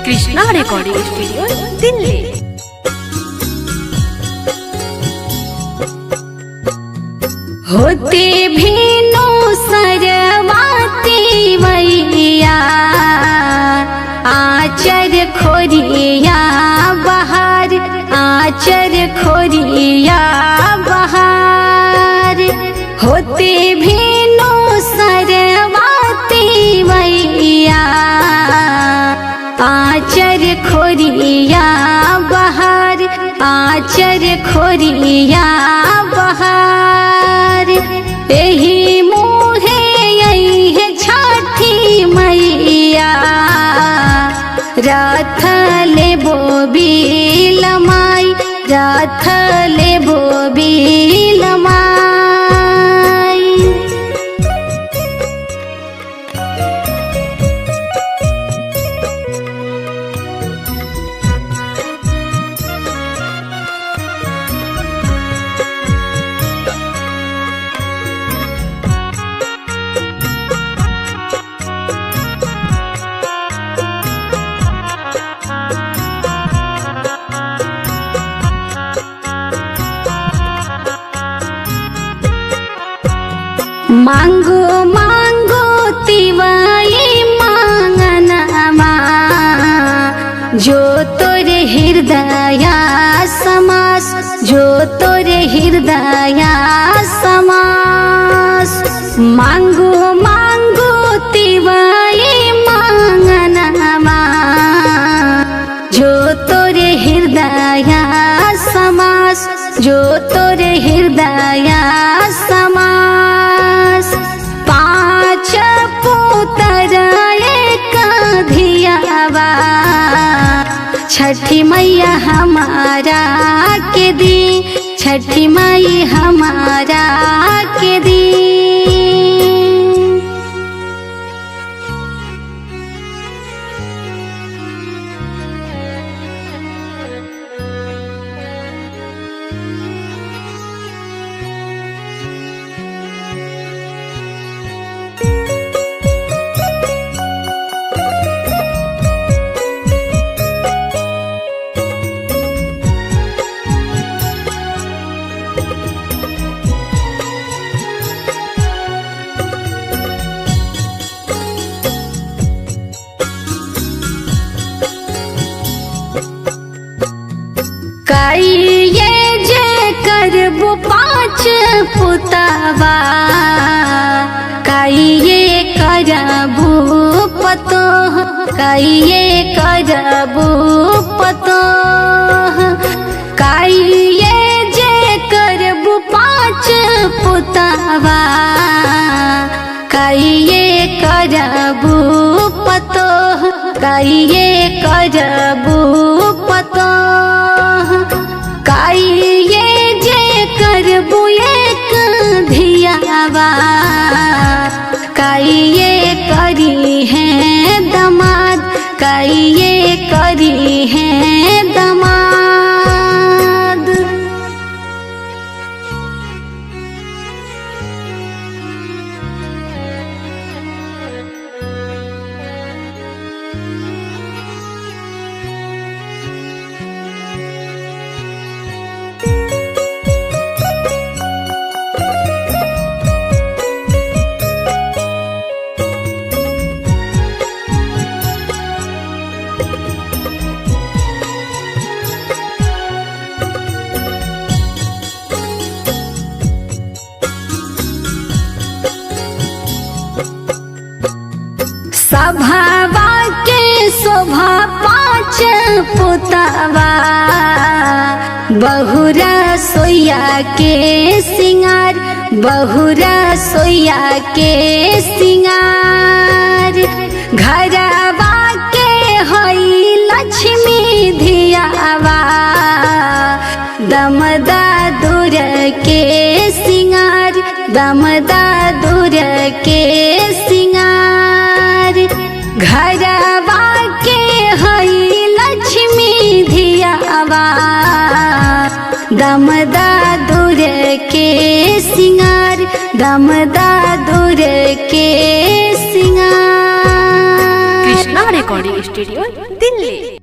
Krishna recording studio Delhi. होते भेनो सरवाती मैया आचर खोरिया बहार, आचर खोरिया बहार। होते भेनो सरवाती मैया आचर खोरिया बहार, आचर खोरिया बहार। एही मुहे यही है छठी मैया रथ लेबो बिलमाई, रथ लेबो बिलमाई। मांगो मांगो तिवाई मांगनमा जो तोरे हृदया समास, जो तोरे हृदया समास। मांगो मांगो तिवाई मांगनमा जो तोरे हृदया समास, जो तोरे हृदया समास। पाँच पुत्र एक धियावा छठी मैया हमारा के दी, छठी माई हमारा के दी। काइये जे करबो पाँच पुतवा, काइये करबो पतोह, काइये करबो पतोह। काइये जे करबो पाँच पुतवा, काइये करबो पतोह, काइये करबो पतोह। काइये जे करबो एक धियावा, काइये करी है दमाद, काइये करी है दमाद। सभावा के शोभा पाँच पुतवा, बहुरा सोया के सिंगार, बहुरा सोया के सिंगार। घरवा के हई लक्ष्मी धियावा दमदा दूर के सिंगार, दमदा दूर के सिंगार। घरवा के हई लक्ष्मी धियावा दमदा दूर के सिंगार, दमदा दूर के सिंगार। Krishna recording studio Delhi.